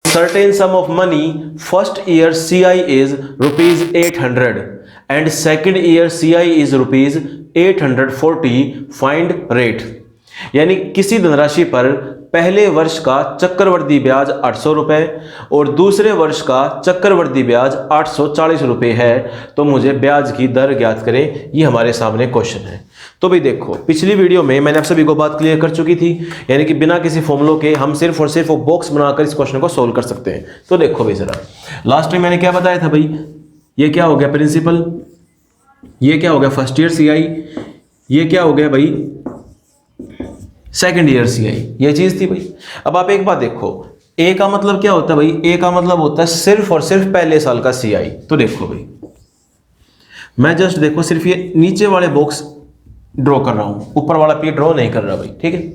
certain sum of money, first year CI is rupees 800 and second year CI is rupees 840, find rate। यानी किसी धनराशि पर पहले वर्ष का चक्रवृद्धि ब्याज 800 रुपए और दूसरे वर्ष का चक्रवृद्धि ब्याज 840 रुपए है, तो मुझे ब्याज की दर ज्ञात करें। ये हमारे सामने क्वेश्चन है। तो भाई देखो, पिछली वीडियो में मैंने आप सभी को बात क्लियर कर चुकी थी, यानी कि बिना किसी फॉर्मूलों के हम सिर्फ और सिर्फ बॉक्स बनाकर इस क्वेश्चन को सोल्व कर सकते हैं। तो देखो भाई जरा, लास्ट टाइम मैंने क्या बताया था भाई, ये क्या हो गया प्रिंसिपल, ये क्या हो गया फर्स्ट ईयर सीआई, ये क्या हो गया भाई सेकंड ईयर सीआई, ये चीज थी भाई। अब आप एक बात देखो, ए का मतलब क्या होता है भाई, ए का मतलब होता है सिर्फ और सिर्फ पहले साल का सीआई। तो देखो भाई, मैं जस्ट देखो सिर्फ ये नीचे वाले बॉक्स ड्रॉ कर रहा हूं, ऊपर वाला पी ड्रॉ नहीं कर रहा भाई, ठीक है।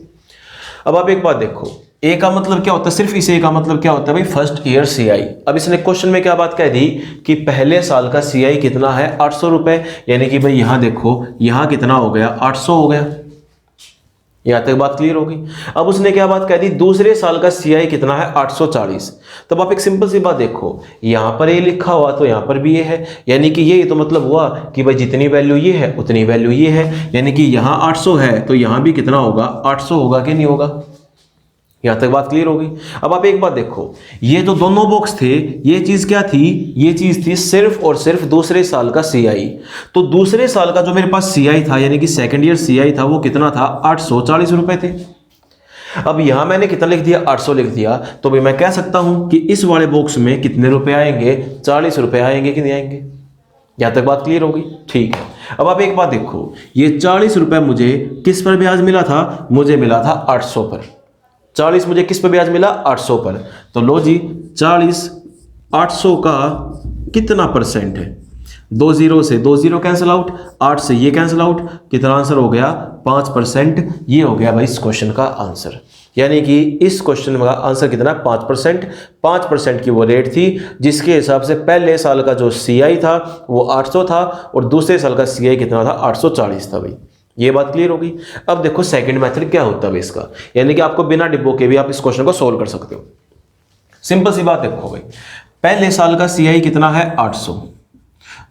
अब आप एक बात देखो, ए का मतलब क्या होता है, सिर्फ इस ए का मतलब क्या होता है भाई फर्स्ट ईयर सीआई। अब इसने क्वेश्चन में क्या बात कह दी कि पहले साल का सीआई कितना है 800 रुपए, यानी कि भाई यहां देखो, यहां कितना हो गया 800 हो गया। यहां तक बात क्लियर होगी। अब उसने क्या बात कह दी, दूसरे साल का सीआई कितना है 840। तब आप एक सिंपल सी बात देखो, यहां पर ये लिखा हुआ तो यहां पर भी ये है, यानी कि ये तो मतलब हुआ कि भाई जितनी वैल्यू ये है उतनी वैल्यू ये है, यानी कि यहां 800 है तो यहां भी कितना होगा 800 होगा कि नहीं होगा। यहां तक बात क्लियर होगी। अब आप एक बात देखो, ये जो दोनों बॉक्स थे, ये चीज क्या थी, ये चीज थी सिर्फ और सिर्फ दूसरे साल का सीआई। तो दूसरे साल का जो मेरे पास सीआई था, यानी कि सेकंड ईयर सीआई था, वो कितना था 840 रुपए थे। अब यहां मैंने कितना लिख दिया 800 लिख दिया, तो भाई मैं कह सकता हूं कि इस वाले बॉक्स में कितने रुपए आएंगे 40 रुपए आएंगे कि नहीं आएंगे। यहां तक बात क्लियर होगी, ठीक है। अब आप एक बात देखो, ये 40 रुपए मुझे किस पर ब्याज मिला था, मुझे मिला था 800 पर। 40 मुझे किस पर ब्याज मिला 800 पर। तो लो जी 40 800 का कितना परसेंट है, 2 जीरो से 2 जीरो कैंसिल आउट, 8 से ये कैंसिल आउट, कितना आंसर हो गया 5%। ये हो गया भाई इस क्वेश्चन का आंसर, यानी कि इस क्वेश्चन का आंसर कितना 5%। 5% की वो रेट थी जिसके हिसाब से पहले साल का जो सीआई था वो 800 था और दूसरे साल का सीआई कितना था 840 था भाई। ये बात क्लियर होगी। अब देखो सेकंड मेथड क्या होता है इसका, यानी कि आपको बिना डिब्बों के भी आप इस क्वेश्चन को सोल्व कर सकते हो। सिंपल सी बात देखो भाई, पहले साल का सीआई कितना है 800,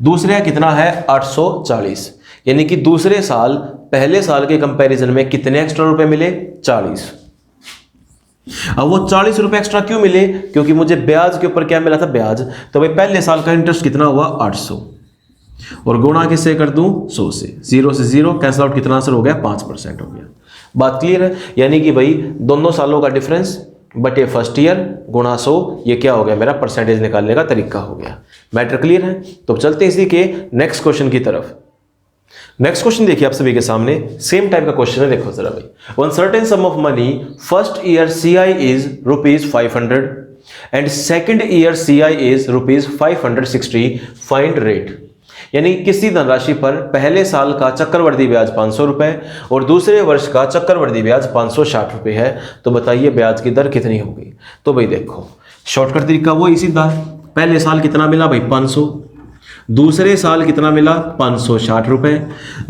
दूसरे कितना है 840, यानी कि दूसरे साल पहले साल के कंपैरिजन में कितने एक्स्ट्रा रुपए मिले 40। अब वो 40 रुपए एक्स्ट्रा क्यों मिले, क्योंकि मुझे ब्याज के ऊपर क्या मिला था ब्याज। तो भाई पहले साल का इंटरेस्ट कितना हुआ 800 और गुणा किससे कर दूं 100 से, 0 से 0 कैंसिल आउट, कितना आंसर हो गया 5% हो गया। बात क्लियर है, यानी कि भाई दोनों सालों का डिफरेंस बटे फर्स्ट ईयर गुणा 100, ये क्या हो गया मेरा परसेंटेज निकालने का तरीका हो गया। मैटर क्लियर है। तो चलते हैं इसी के नेक्स्ट क्वेश्चन की तरफ। नेक्स्ट क्वेश्चन देखिए आप सभी के सामने, सेम टाइप का क्वेश्चन है। देखो जरा भाई, one certain sum of money first year CI is ₹500 and second year CI is ₹560, find rate. यानी किसी धनराशि पर पहले साल का चक्रवृद्धि ब्याज 500 रुपए और दूसरे वर्ष का चक्रवृद्धि ब्याज 560 रुपए है, तो बताइए ब्याज की दर कितनी होगी। तो भाई देखो शॉर्टकट तरीका वो इसी था, पहले साल कितना मिला भाई 500, दूसरे साल कितना मिला 560 रुपए,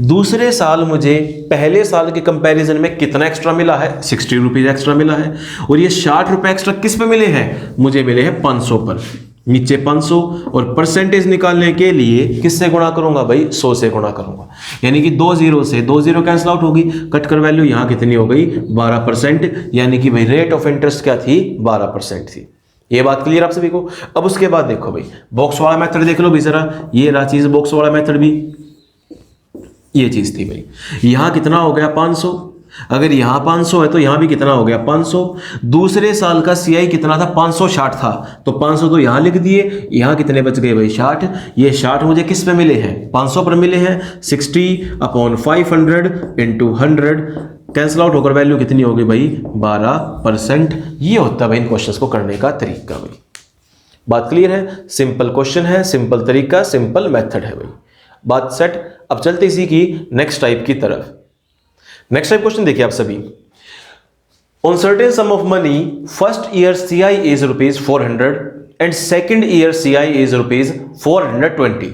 दूसरे साल मुझे पहले साल के कंपैरिजन में कितना एक्स्ट्रा मिला है 60 रुपीज एक्स्ट्रा मिला है, और ये 60 रुपए एक्स्ट्रा किस पे मिले हैं, मुझे मिले हैं 500 पर। नीचे 500 और परसेंटेज निकालने के लिए किससे गुणा करूंगा भाई 100 से गुणा करूंगा, यानी कि 2 जीरो से 2 जीरो कैंसिल आउट होगी, कट कर वैल्यू यहां कितनी हो गई 12%, यानी कि भाई रेट ऑफ इंटरेस्ट क्या थी 12% थी। ये बात क्लियर आप सभी को। अब उसके बाद देखो भाई बॉक्स वाला मेथड देख लो भी जरा, ये रहा चीज बॉक्स वाला मेथड भी, ये चीज थी भाई। यहां कितना हो गया 500, अगर यहां 500 है तो यहां भी कितना हो गया 500। दूसरे साल का सीआई कितना था 560 था, तो 500 तो यहां लिख दिए, यहां कितने बच गए भाई 60। ये 60 मुझे किस पे मिले हैं 500 पर मिले हैं, 60/500 × 100 कैंसिल आउट होकर वैल्यू कितनी हो गई भाई 12%। ये होता है भाई इन क्वेश्चंस को करने का तरीका भाई। बात क्लियर है, सिंपल क्वेश्चन है, सिंपल तरीका, सिंपल मेथड है भाई। बात सेट। अब चलते इसी की नेक्स्ट टाइप की तरफ। नेक्स्ट टाइप क्वेश्चन देखिए आप सभी, on certain sum of money first year CI is ₹400 and second year CI is ₹420,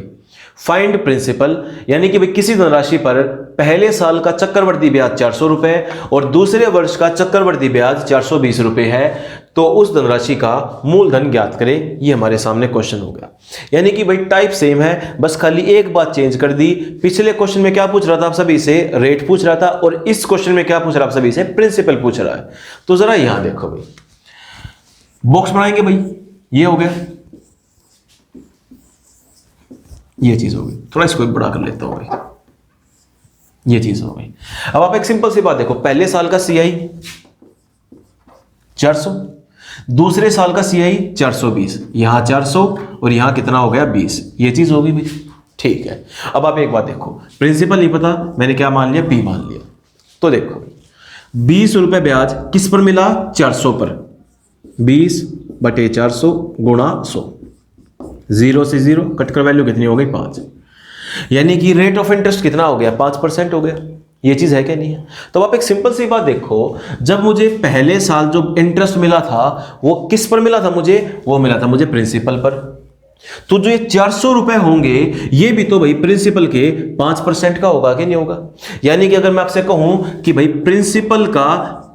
find principal. यानी कि भाई किसी धनराशि पर पहले साल का चक्रवृद्धि ब्याज 400 रुपए और दूसरे वर्ष का चक्रवृद्धि ब्याज 420 रुपए है, तो उस धनराशि का मूलधन ज्ञात करें। ये हमारे सामने क्वेश्चन हो गया। यानी कि भाई टाइप सेम है, बस खाली एक बात चेंज कर दी। पिछले क्वेश्चन में क्या पूछ रहा था आप सभी से, रेट पूछ रहा था, और इस क्वेश्चन में क्या पूछ रहा है आप सभी से, प्रिंसिपल पूछ रहा है। तो जरा यहां देखो भाई, बॉक्स बनाएंगे भाई, ये हो गया, ये चीज हो गई। थोड़ा इसको बड़ा कर लेता हूं भाई, ये चीज हो गई। अब आप एक सिंपल सी बात देखो, पहले साल का सीआई 400, दूसरे साल का सीआई 420, यहां 400 और यहां कितना हो गया 20, ये चीज होगी भाई। ठीक है, अब आप एक बात देखो, प्रिंसिपल नहीं पता, मैंने क्या मान लिया, पी मान लिया। तो देखो 20 रुपए ब्याज किस पर मिला, 400 पर, 20/400 गुणा 100, 0 से 0 कटकर वैल्यू कितनी हो गई 5, यानी कि रेट ऑफ इंटरेस्ट कितना हो गया, 5% हो गया। ये चीज है क्या, नहीं है? तो आप एक सिंपल सी बात देखो, जब मुझे पहले साल जो इंटरेस्ट मिला था वो किस पर मिला था मुझे, वो मिला था मुझे प्रिंसिपल पर। तो जो ये 400 रुपए होंगे ये भी तो भाई प्रिंसिपल के 5% का होगा कि नहीं होगा। यानी कि अगर मैं आपसे कहूं कि भाई प्रिंसिपल का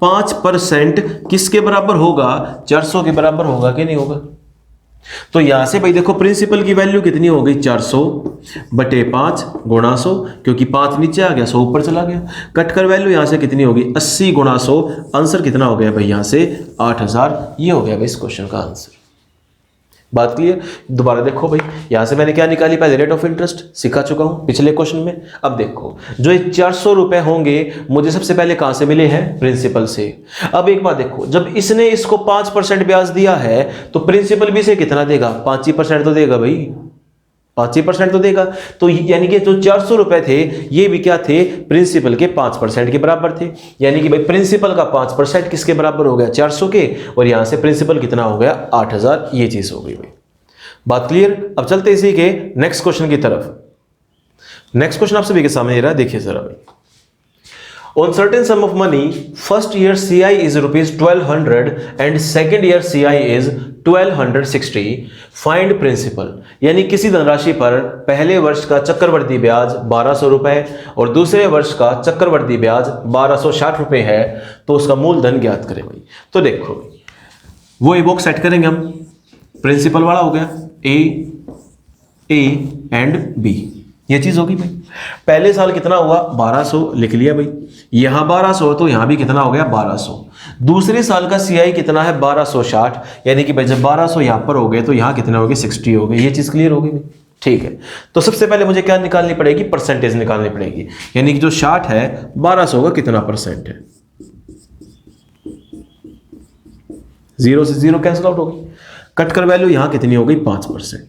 5% किसके बराबर होगा, 400 के बराबर होगा कि नहीं होगा। तो यहां से भाई देखो प्रिंसिपल की वैल्यू कितनी हो गई, 400/5 गुणा 100, क्योंकि 5 नीचे आ गया 100 ऊपर चला गया। कटकर वैल्यू यहां से कितनी होगी, 80 गुणा 100, आंसर कितना हो गया भाई यहां से 8000। ये हो गया भाई इस क्वेश्चन का आंसर। बात क्लियर। दोबारा देखो भाई, यहां से मैंने क्या निकाली, पहले रेट ऑफ इंटरेस्ट सिखा चुका हूं पिछले क्वेश्चन में। अब देखो जो ये 400 रुपए होंगे मुझे सबसे पहले कहां से मिले हैं, प्रिंसिपल से। अब एक बात देखो, जब इसने इसको 5% ब्याज दिया है तो प्रिंसिपल भी इसे कितना देगा, 5% तो देगा भाई, 5% तो देगा। तो यानी कि जो 400 रुपए थे ये भी क्या थे, प्रिंसिपल के 5% के बराबर थे। यानी कि भाई प्रिंसिपल का 5% किसके बराबर हो गया, 400 के, और यहां से प्रिंसिपल कितना हो गया 8000। ये चीज हो गई भाई। बात क्लियर। अब चलते इसी के नेक्स्ट क्वेश्चन की तरफ। नेक्स्ट क्वेश्चन आप सभी के सामने रहा, देखिए जरा भाई। On certain sum of money, first year CI is rupees 1200 and second year CI is 1260. Find principal. यानी किसी धनराशि पर पहले वर्ष का चक्रवृद्धि ब्याज 1200 रुपए और दूसरे वर्ष का चक्रवृद्धि ब्याज 1260 रुपए है, तो उसका मूलधन ज्ञात करें भाई। तो देखो वो ए बॉक्स सेट करेंगे हम, प्रिंसिपल वाला हो गया ए एंड बी, ये चीज होगी भाई। पहले साल कितना हुआ 1200 लिख लिया भाई, यहां 1200 तो यहां भी कितना हो गया 1200। दूसरे साल का सीआई कितना है 1260, यानी कि भाई जब 1200 यहां पर हो गए तो यहां कितने हो गए 60 हो गए। ये चीज क्लियर हो गई भाई। ठीक है, तो सबसे पहले मुझे क्या निकालनी पड़ेगी, परसेंटेज निकालनी पड़ेगी। यानी कि जो 60 है 1200 का कितना परसेंट है, 0 से 0 कैंसिल आउट हो गई। कटकर वैल्यू यहां कितनी हो गई 5%,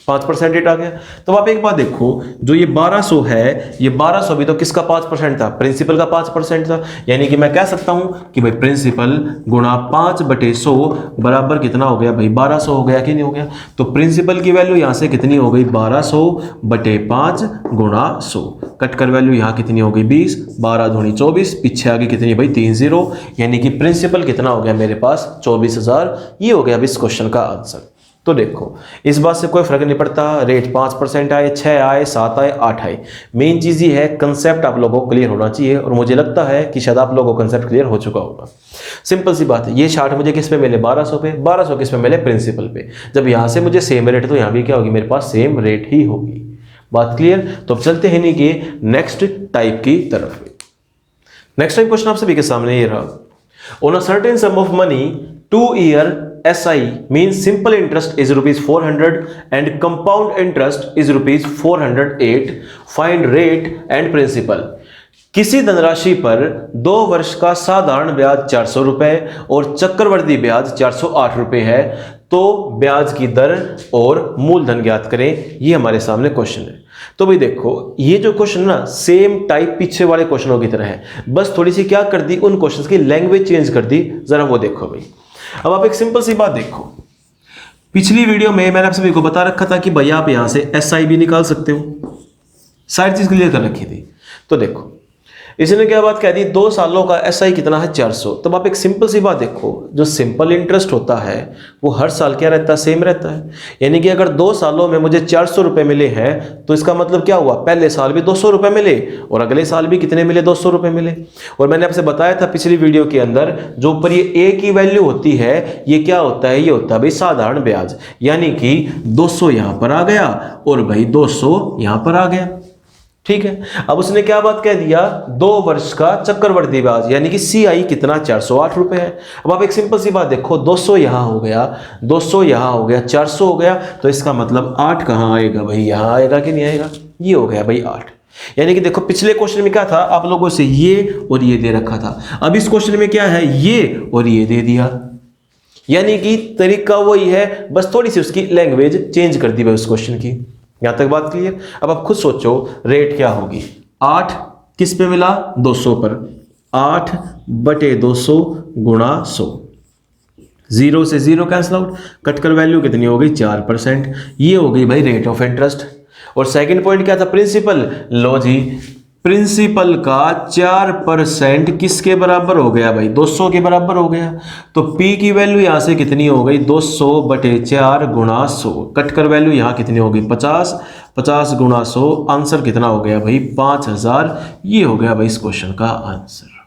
5% रेट आ गया। तो आप एक बात देखो, जो ये 1200 है, ये 1200 भी तो किसका 5% था, प्रिंसिपल का 5% था। यानी कि मैं कह सकता हूं कि भाई प्रिंसिपल गुणा 5/100 बराबर कितना हो गया भाई 1200 हो गया कि नहीं हो गया। तो प्रिंसिपल की वैल्यू यहां से कितनी हो गई 1200/5 गुणा 100। कटकर वैल्यू यहां कितनी हो गई 20, 12 दूनी 24, पीछे आगे कितनी भाई 3 0, यानी कि प्रिंसिपल कितना हो गया मेरे पास 24000। ये हो गया अब इस क्वेश्चन का आंसर। तो देखो इस बात से कोई फर्क नहीं पड़ता, रेट 5% आए, 6 आए, 7 आए, 8 आए, मेन चीज ये है कंसेप्ट आप लोगों को क्लियर होना चाहिए। और मुझे लगता है कि शायद आप लोगों को कंसेप्ट क्लियर हो चुका होगा। सिंपल सी बात है, ये 60 मुझे किस पे मिले 1200 पे, 1200 किस पे मिले प्रिंसिपल पे। जब यहां से मुझे सेम रेट, तो यहां भी क्या होगी मेरे पास सेम रेट ही होगी। बात क्लियर। तो अब चलते हैं नहीं कि नेक्स्ट टाइप की तरफ। नेक्स्ट टाइप क्वेश्चन आप सभी के सामने ये रहा। On a certain sum of money 2 year SI means simple interest is rupees 400 and compound interest is rupees 408. Find rate and principal. किसी धनराशि पर 2 वर्ष का साधारण ब्याज 400 रुपए और चक्रवृद्धि ब्याज 408 रुपए है, तो ब्याज की दर और मूलधन ज्ञात करें। ये हमारे सामने क्वेश्चन है। तो भाई देखो ये जो क्वेश्चन ना सेम टाइप पीछे वाले क्वेश्चनों की तरह है, बस थोड़ी सी क्या कर दी, उन क्वेश्चंस की लैंग्वेज चेंज कर दी। जरा वो देखो भाई। अब आप एक सिंपल सी बात देखो, पिछली वीडियो में मैंने आप सभी को बता रखा था कि भाई आप यहां से SI भी निकाल सकते हो, सारी चीज क्लियर कर रखी थी। तो देखो इसने क्या बात कह दी, 2 सालों का SI कितना है 400। तब आप एक सिंपल सी बात देखो, जो सिंपल इंटरेस्ट होता है वो हर साल क्या रहता है, सेम रहता है। यानी कि अगर 2 सालों में मुझे 400 रुपए मिले हैं तो इसका मतलब क्या हुआ, पहले साल भी 200 रुपए मिले और अगले साल भी कितने मिले, 200 रुपए मिले। और मैंने आपसे बताया था पिछली वीडियो के अंदर, जो ऊपर ये A की वैल्यू होती है ये क्या होता है, ये होता है भाई साधारण ब्याज। यानी कि 200 यहां पर आ गया और भाई 200 यहां पर आ गया, ठीक है। अब उसने क्या बात कह दिया, 2 वर्ष का चक्रवर्ती ब्याज, यानी कि CI कितना 408 रुपए है। अब आप एक सिंपल सी बात देखो, 200 यहां हो गया, 200 यहां हो गया, 400 हो गया, तो इसका मतलब 8 कहां आएगा भाई, यहां आएगा कि नहीं आएगा, ये हो गया भाई 8। यानी कि देखो पिछले क्वेश्चन में क्या था, आप लोगों से ये और ये दे रखा था, अब इस क्वेश्चन में क्या है, ये और ये दे दिया। यानी कि तरीका वही है, बस थोड़ी सी उसकी लैंग्वेज चेंज कर दी भाई उस क्वेश्चन की। यहां तक बात क्लियर। अब आप खुद सोचो रेट क्या होगी, 8 किस पे मिला, 200 पर, 8 बटे 200 गुणा 100, 0 से 0 कैंसिल आउट, कटकर वैल्यू कितनी हो गई 4%। ये हो गई भाई रेट ऑफ इंटरेस्ट। और सेकंड पॉइंट क्या था, प्रिंसिपल। लो जी, प्रिंसिपल का 4% किसके बराबर हो गया भाई, 200 के बराबर हो गया। तो P की वैल्यू यहां से कितनी हो गई, 200 बटे 4 गुणा 100, कटकर वैल्यू यहां कितनी हो गई 50, 50 गुणा 100, आंसर कितना हो गया भाई 5000। ये हो गया भाई इस क्वेश्चन का आंसर।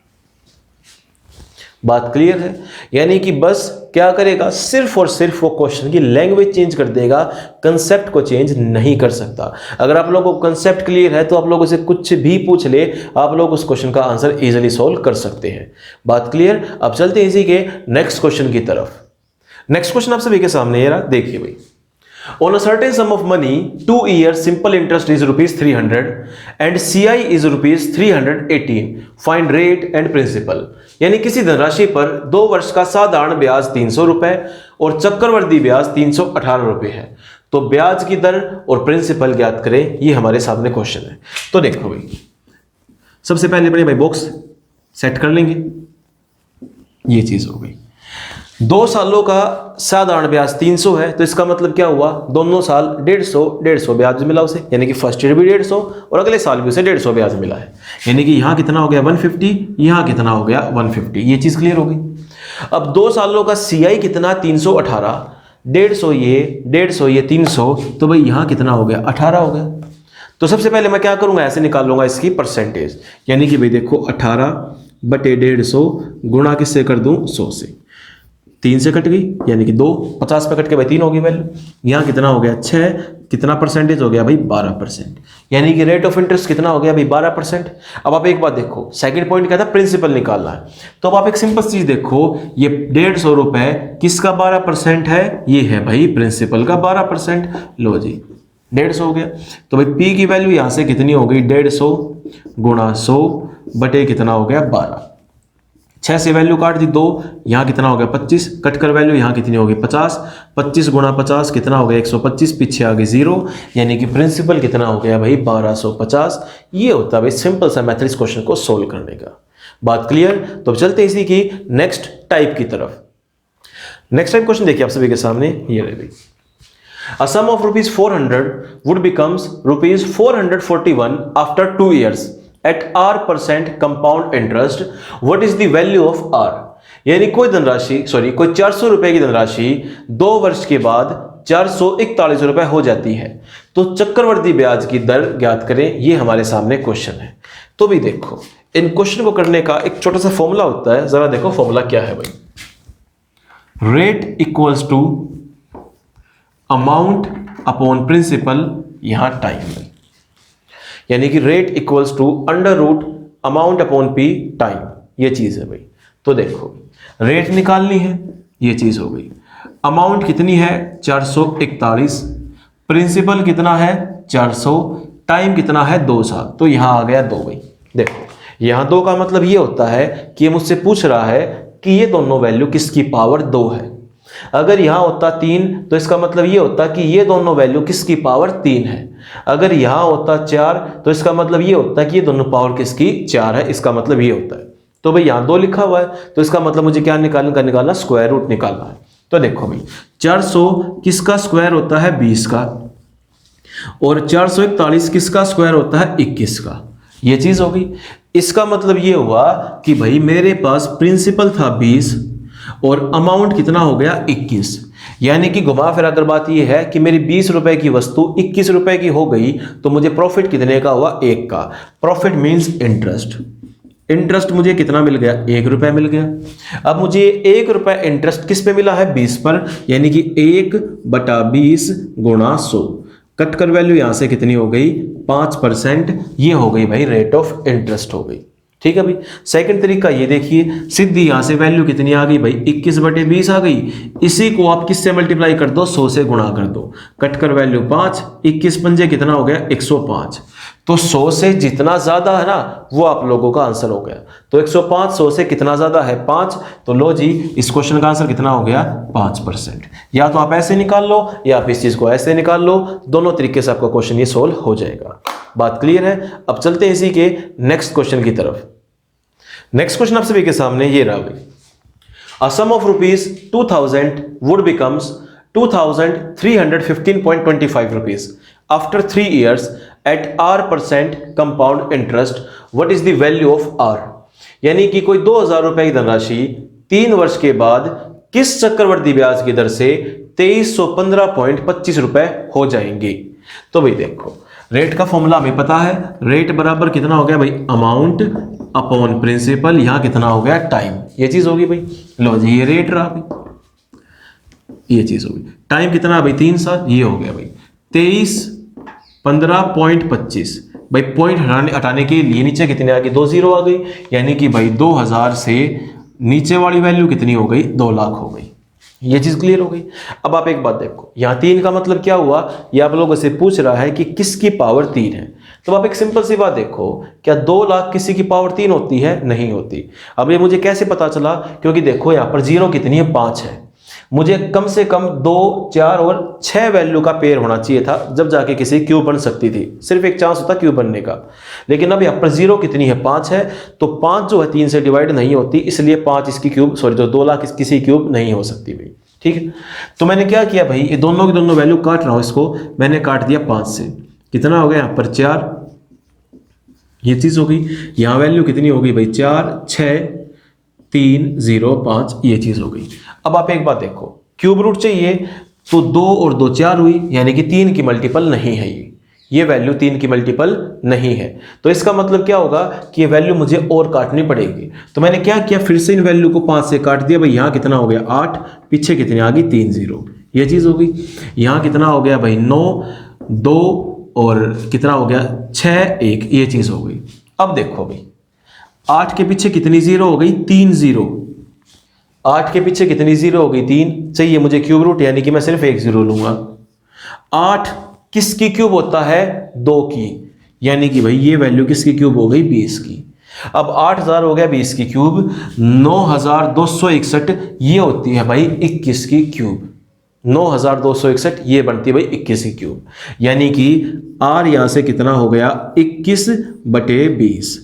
बात क्लियर है। यानी कि बस क्या करेगा, सिर्फ और सिर्फ वो क्वेश्चन की लैंग्वेज चेंज कर देगा, कंसेप्ट को चेंज नहीं कर सकता। अगर आप लोगों को कंसेप्ट क्लियर है तो आप लोगों से कुछ भी पूछ ले, आप लोग उस क्वेश्चन का आंसर इजीली सॉल्व कर सकते हैं। बात क्लियर। अब चलते हैं इसी के नेक्स्ट क्वेश्चन की तरफ। नेक्स्ट क्वेश्चन आप सभी के सामने ये रहा, देखिए भाई। On a certain sum of money, 2 years simple interest is rupees 300 and CI is rupees 318. Find rate and principal. यानी किसी धनराशि पर 2 वर्ष का साधारण ब्याज 300 रुपए और चक्रवर्ती ब्याज 318 रुपए है। तो ब्याज की दर और प्रिंसिपल ज्ञात करें, ये हमारे सामने क्वेश्चन है। तो देखो भाई, सबसे पहले अपने भाई बॉक्स सेट कर लेंगे, ये चीज हो गई। 2 सालों का साधारण ब्याज 300 है, तो इसका मतलब क्या हुआ, दोनों साल 150 ब्याज मिला उसे, यानी कि फर्स्ट ईयर भी 150 और अगले साल भी उसे 150 ब्याज मिला है। यानी कि यहां कितना हो गया 150, यहां कितना हो गया 150। ये चीज क्लियर हो गई। अब 2 सालों का CI कितना 318, 150 ये 150 ये 300, तो भाई यहां कितना हो गया 18 हो गया। तो सबसे पहले मैं क्या करूंगा, ऐसे निकाल लूंगा इसकी परसेंटेज। यानी कि भाई देखो 18 बटे 150 गुणा किससे कर दूं 100 से, 3 से कट गई यानी कि 2, 50 पे कट के भाई 3 होगी वैल्यू। यहाँ कितना हो गया 6, कितना परसेंटेज हो गया भाई 12%। यानी कि रेट ऑफ इंटरेस्ट कितना हो गया भाई 12%। अब आप एक बात देखो, सेकंड पॉइंट क्या था, प्रिंसिपल निकालना है। तो अब आप एक सिंपल चीज देखो, ये 150 रुपए किसका 12% है, ये है भाई प्रिंसिपल का 12%। लो जी 150 हो गया। तो भाई P की वैल्यू यहां से कितनी हो गई 150 गुणा 100 बटे कितना हो गया 12, 6 से वैल्यू काट दी 2, यहाँ कितना हो गया 25, कट कर वैल्यू यहाँ कितनी होगी 50, 25 गुणा 50 कितना हो गया 125, पीछे आ गई 0, यानी कि प्रिंसिपल कितना हो गया भाई 1250। ये होता है भाई सिंपल सा मेथड इस क्वेश्चन को सोल्व करने का। बात क्लियर। तो अब चलते हैं इसी की नेक्स्ट टाइप की तरफ। नेक्स्ट टाइप क्वेश्चन देखिए आप सभी के सामने, ये रहे भाई। A sum of rupees 400 would becomes rupees 441 after 2 years at R% compound interest. What is the value of R? यानी कोई 400 रुपए की धनराशि 2 वर्ष के बाद 441 रुपए हो जाती है, तो चक्रवर्ती ब्याज की दर ज्ञात करें। ये हमारे सामने क्वेश्चन है। तो भी देखो, इन क्वेश्चन को करने का एक छोटा सा फॉर्मूला होता है, जरा देखो फॉर्मूला क्या है भाई। Rate equals to amount upon principal, यहां टाइम है, यानी कि rate equals to under root amount upon P time, ये चीज है भाई। तो देखो रेट निकालनी है, ये चीज हो गई। अमाउंट कितनी है 441, प्रिंसिपल कितना है 400, टाइम कितना है 2 साल, तो यहां आ गया 2 भाई। देखो यहां 2 का मतलब ये होता है कि मुझसे पूछ रहा है कि ये दोनों वैल्यू किसकी पावर 2 है। अगर यहां होता 3 तो इसका मतलब ये होता कि ये दोनों वैल्यू किसकी पावर 3 है। अगर यहां होता 4 तो इसका मतलब ये होता कि ये दोनों पावर किसकी 4 है, इसका मतलब ये होता है। तो भाई यहां 2 लिखा हुआ है, तो इसका मतलब मुझे क्या निकालना स्क्वायर रूट निकालना है। तो देखो भाई 400 किसका स्क्वायर होता है 20 का, और 441 किसका स्क्वायर होता है 21 का। ये चीज हो गई। इसका मतलब ये हुआ कि भाई मेरे पास प्रिंसिपल था 20 और अमाउंट कितना हो गया 21। यानी कि घुमा फिरा कर बात ये है कि मेरी 20 रुपए की वस्तु 21 रुपए की हो गई, तो मुझे प्रॉफिट कितने का हुआ 1 का। Profit means interest. इंटरेस्ट मुझे कितना मिल गया 1 रुपए मिल गया। अब मुझे 1 रुपए इंटरेस्ट किस पे मिला है 20 पर, यानी कि 1/20 गुणा 100। कट कर वैल्यू यहां से कितनी हो गई 5%। ये हो गई भाई रेट ऑफ इंटरेस्ट हो गई। ठीक है भाई। सेकंड तरीका ये देखिए, सीधी यहां से वैल्यू कितनी आ गई भाई 21/20 आ गई। इसी को आप किससे मल्टीप्लाई कर दो 100 से गुणा कर दो। कट कर वैल्यू 5, 21 पंजे कितना हो गया 105। तो 100 से जितना ज्यादा है ना वो आप लोगों का आंसर हो गया। तो 105 100 से कितना ज्यादा है 5। तो लो जी इस क्वेश्चन का आंसर कितना हो गया 5%। या तो आप ऐसे निकाल लो या आप इस चीज को ऐसे निकाल लो, दोनों तरीके से आपका क्वेश्चन ये सोल्व हो जाएगा। बात क्लियर है। अब चलते हैं इसी के नेक्स्ट क्वेश्चन की तरफ। नेक्स्ट क्वेश्चन आप सभी के सामने ये रहा भाई। A sum of rupees 2000 would becomes 2315.25 rupees after 3 years at R% compound interest. What is the value of R? यानी कि कोई 2000 रुपए की धनराशि 3 वर्ष के बाद किस चक्रवर्ती ब्याज की दर से 2315.25 रुपए हो जाएंगे। तो भाई देखो रेट का फॉर्मूला हमें पता है। रेट बराबर कितना हो गया भाई अमाउंट अपॉन प्रिंसिपल, यहां कितना हो गया टाइम। ये चीज होगी भाई। लो जी ये रेट रहा भाई, ये चीज होगी। टाइम कितना भाई 3 साल। ये हो गया भाई 2315.25। भाई पॉइंट हटाने के लिए नीचे कितने आ गई 2 जीरो आ गई, यानी कि भाई 2000 से नीचे वाली वैल्यू कितनी हो गई 2 लाख हो गई। ये चीज क्लियर हो गई। अब आप एक बात देखो, यहां 3 का मतलब क्या हुआ, ये आप लोगों से पूछ रहा है कि किसकी पावर 3 है। तो आप एक सिंपल सी बात देखो, क्या 2 लाख किसी की पावर 3 होती है? नहीं होती। अब ये मुझे कैसे पता चला, क्योंकि देखो यहां पर जीरो कितनी है 5 है। मुझे कम से कम 2, 4 और 6 वैल्यू का पेयर होना चाहिए था जब जाके किसी क्यूब बन सकती थी। सिर्फ एक चांस होता क्यूब बनने का। लेकिन अब यहाँ पर जीरो कितनी है 5 है, तो 5 जो है 3 से डिवाइड नहीं होती, इसलिए 5 इसकी क्यूब सॉरी जो 2 लाख किसी क्यूब नहीं हो सकती भाई। ठीक है। तो मैंने क्या किया भाई, ये दोनों की दोनों वैल्यू काट रहा हूं, इसको मैंने काट दिया 5 से। कितना हो गया यहाँ पर 4। ये चीज हो गई। यहाँ वैल्यू कितनी हो गई भाई 4, 6, 3, 0, 5। ये चीज हो गई। अब आप एक बात देखो, क्यूब रूट चाहिए तो 2 और 2 4 हुई, यानी कि 3 की मल्टीपल नहीं है ये वैल्यू 3 की मल्टीपल नहीं है। तो इसका मतलब क्या होगा कि ये वैल्यू मुझे और काटनी पड़ेगी। तो मैंने क्या किया, फिर से इन वैल्यू को 5 से काट दिया भाई। यहाँ कितना हो गया 8, पीछे कितनी आ गई 3 0। ये चीज हो गई। यहाँ कितना हो गया भाई 9, 2 और कितना हो गया 6, 1। ये चीज हो गई। अब देखो भाई 8 के पीछे कितनी जीरो हो गई 3 0। 8 के पीछे कितनी जीरो हो गई 3। चाहिए मुझे क्यूब रूट, यानी कि मैं सिर्फ 1 जीरो लूंगा। 8 किसकी क्यूब होता है 2 की, यानी कि भाई ये वैल्यू किसकी क्यूब हो गई 20 की। अब 8000 हो गया 20 की क्यूब। 9261 ये होती है भाई 21 की क्यूब। 9261 ये बनती है भाई 21 की क्यूब, यानी कि R यहां से कितना हो गया 21/20।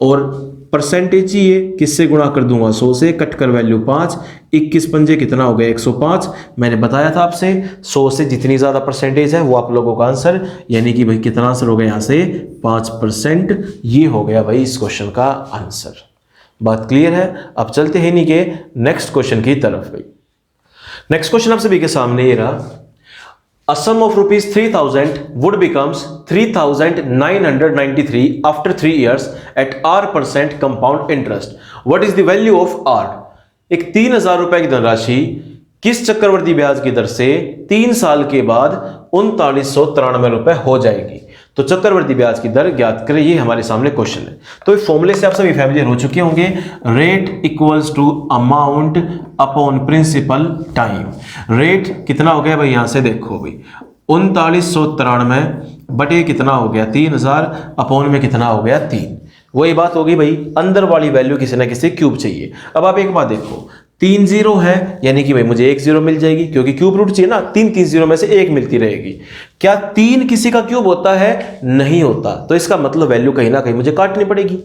और परसेंटेज ये किससे गुणा कर दूंगा 100 से। कट कर वैल्यू 5, 21 पंजे कितना हो गया 105। मैंने बताया था आपसे 100 से जितनी ज्यादा परसेंटेज है वो आप लोगों का आंसर, यानी कि भाई कितना आंसर हो गया यहां से 5%। ये हो गया भाई इस क्वेश्चन का आंसर। बात क्लियर है। अब चलते हैं नहीं के नेक्स्ट क्वेश्चन की तरफ भाई। नेक्स्ट क्वेश्चन आप सभी के सामने ये रहा। A sum of rupees 3000 would becomes 3993 after 3 years at R% compound interest. What is the value of R? एक 3000 रुपए की धनराशि किस चक्रवर्ती ब्याज की दर से 3 साल के बाद 3993 रुपए हो जाएगी। तो चक्रवर्ती ब्याज की दर ज्ञात करें, ये हमारे सामने क्वेश्चन है। तो इस फॉर्मूले से आप सभी फैमिलियर हो चुके होंगे। Rate equals to amount upon principal time. Rate कितना हो गया भाई, यहां से देखो भाई 3993 बटे कितना हो गया 3000 अपॉन में कितना हो गया 3। वही बात होगी भाई, अंदर वाली वैल्यू किसी ना किसी क्यूब चाहिए। अब आप एक बात देखो 3 0 है, यानी कि भाई मुझे 1 0 मिल जाएगी, क्योंकि क्यूब रूट चाहिए ना। 3 0 में से 1 मिलती रहेगी। क्या 3 किसी का क्यूब होता है? नहीं होता। तो इसका मतलब वैल्यू कहीं ना कहीं मुझे काटनी पड़ेगी।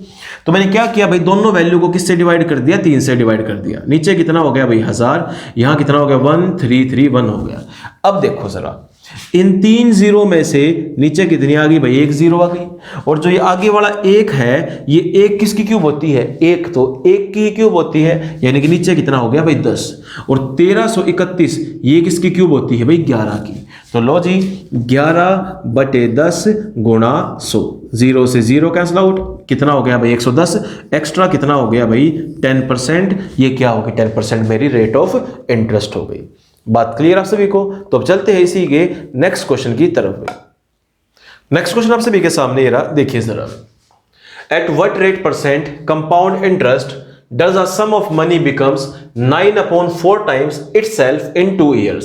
तो मैंने क्या किया भाई, दोनों वैल्यू को किससे डिवाइड कर दिया 3 से डिवाइड कर दिया। नीचे कितना हो गया भाई 1000, यहां कितना हो गया 1331 हो गया। अब देखो जरा इन 3 जीरो में से नीचे कितनी आ गई भाई? 1 जीरो आ गई। और जो ये आगे वाला 1 है, ये 1 किसकी क्यूब होती है? 1 तो 1 की क्यूब होती है, यानी कि नीचे कितना हो गया भाई? 10। और 1331 ये किसकी क्यूब होती है भाई? 11 की। तो लो जी, 11/10 गुणा 100, 0 से 0 कैंसिल आउट, कितना हो गया भाई? 110। एक्स्ट्रा कितना हो गया भाई? 10%। ये क्या होगी? 10% मेरी रेट ऑफ इंटरेस्ट हो गई। बात क्लियर आप सभी को? तो अब चलते हैं इसी के नेक्स्ट क्वेश्चन की तरफ। नेक्स्ट क्वेश्चन आप सभी के सामने ये रहा, देखिए जरा। At what rate % compound interest does a sum of money becomes 9/4 times itself in 2 years?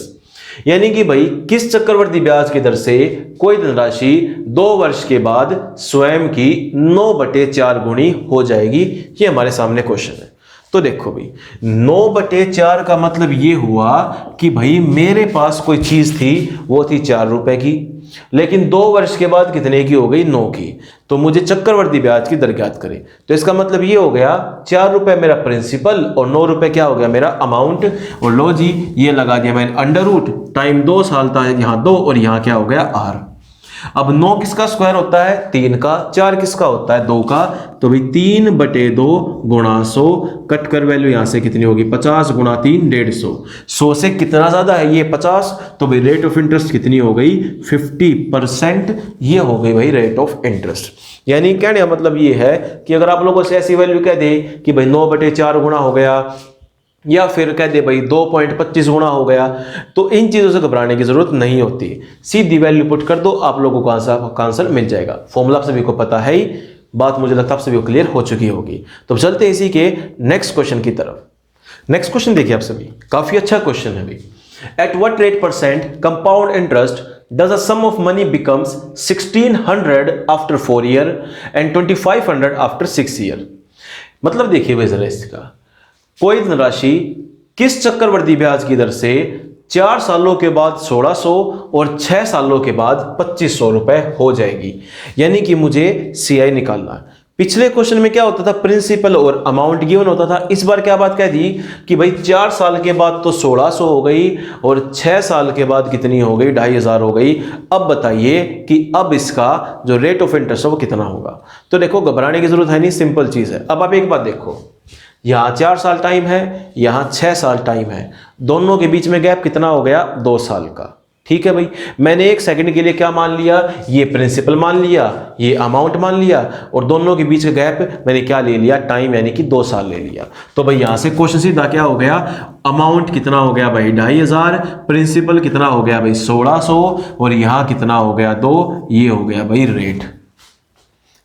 यानी कि भाई किस चक्रवर्ती ब्याज की दर से कोई धनराशि 2 वर्ष के बाद स्वयं की 9/4 गुणी हो जाएगी? ये हमारे सामने क्वेश्चन है। तो देखो भाई, 9/4 का मतलब ये हुआ कि भाई मेरे पास कोई चीज थी, वो थी 4 रुपए की, लेकिन 2 वर्ष के बाद कितने की हो गई? 9 की। तो मुझे चक्रवर्ती ब्याज की दर ज्ञात करें। तो इसका मतलब ये हो गया 4 रुपए मेरा प्रिंसिपल और 9 रुपए क्या हो गया? मेरा अमाउंट। और लो जी, ये लगा दिया मैंने अंडर रूट, टाइम 2 साल था, यहां 2 और यहां क्या हो गया? R। अब 9 किसका स्क्वायर होता है? 3 का। 4 किसका होता है? 2 का। तो भाई 3/2 गुणा 100, कट कर वैल्यू यहां से कितनी होगी? 50 गुणा 3 150। 100 से कितना ज्यादा है ये? 50। तो भाई रेट ऑफ इंटरेस्ट कितनी हो गई? 50%। ये हो गई भाई रेट ऑफ इंटरेस्ट। यानी कहने का मतलब ये है कि अगर आप लोगों से ऐसी वैल्यू कह दे कि भाई 9/4 गुणा हो गया, या फिर कह दे भाई 2.25 गुणा हो गया, तो इन चीजों से घबराने की जरूरत नहीं होती। सीधी वैल्यू पुट कर दो, आप लोगों को आंसर मिल जाएगा। फॉर्मूला आप सभी को पता है ही, बात मुझे लगता है आप सभी को क्लियर हो चुकी होगी। तो चलते हैं इसी के नेक्स्ट क्वेश्चन की तरफ। नेक्स्ट क्वेश्चन देखिए आप सभी, काफी अच्छा क्वेश्चन है भाई। Eight what rate % compound interest does a sum of money becomes 1600 after 4 year and 2500 after 6 year? मतलब देखिए भाई जरा इसका, कोई धनराशि किस चक्रवर्ती ब्याज की दर से 4 सालों के बाद 1600 और 6 सालों के बाद 2500 रुपए हो जाएगी? यानी कि मुझे CI निकालना है। पिछले क्वेश्चन में क्या होता था? प्रिंसिपल और अमाउंट गिवन होता था। इस बार क्या बात कह दी कि भाई 4 साल के बाद तो 1600 हो गई और 6 साल के बाद कितनी हो गई? 2500 हो गई। अब बताइए कि अब इसका जो रेट ऑफ इंटरेस्ट है वो कितना होगा? तो देखो, घबराने की जरूरत है नहीं, सिंपल चीज है। अब आप एक बात देखो, यहां 4 साल टाइम है, यहां 6 साल टाइम है, दोनों के बीच में गैप कितना हो गया? 2 साल का। ठीक है भाई, मैंने 1 सेकंड के लिए क्या मान लिया? ये प्रिंसिपल मान लिया, ये अमाउंट मान लिया, और दोनों के बीच का गैप मैंने क्या ले लिया? टाइम, यानी कि 2 साल ले लिया। तो भाई यहां से क्वेश्चन सीधा क्या हो गया? अमाउंट कितना हो गया भाई? 2500, प्रिंसिपल कितना हो गया भाई? 1600, और यहां कितना हो गया? 2। ये हो गया भाई रेट।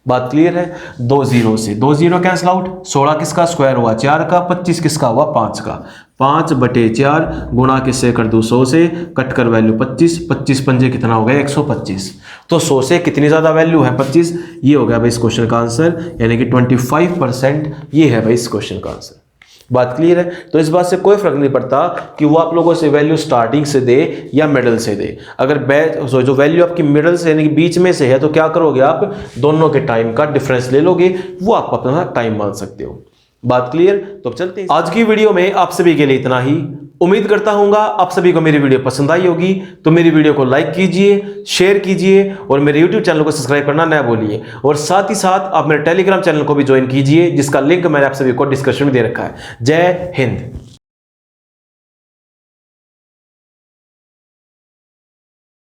बात क्लियर है? 2 जीरो से 2 जीरो कैंसिल आउट। 16 किसका स्क्वायर हुआ? 4 का। 25 किसका हुआ? 5 का। 5/4 गुणा किससे कर दूं? 100 से। कट कर वैल्यू 25, 25 पंजे कितना हो गया? 125। तो 100 से कितनी ज्यादा वैल्यू है? 25। ये हो गया भाई इस क्वेश्चन का आंसर, यानी कि 25%। ये है भाई इस क्वेश्चन का आंसर। बात क्लियर है? तो इस बात से कोई फर्क नहीं पड़ता कि वो आप लोगों से वैल्यू स्टार्टिंग से दे या मिडल से दे। अगर जो वैल्यू आपकी मिडल से यानी कि बीच में से है, तो क्या करोगे आप? दोनों के टाइम का डिफरेंस ले लोगे, वो आप अपना टाइम मान सकते हो। बात क्लियर? तो चलते हैं आज की वीडियो में आप सभी के लिए इतना ही। उम्मीद करता हूंगा आप सभी को मेरी वीडियो पसंद आई होगी। तो मेरी वीडियो को लाइक कीजिए, शेयर कीजिए, और मेरे YouTube चैनल को सब्सक्राइब करना ना भूलिए। और साथ ही साथ आप मेरे टेलीग्राम चैनल को भी ज्वाइन कीजिए, जिसका लिंक मैंने आप सभी को डिस्क्रिप्शन में दे रखा है। जय हिंद।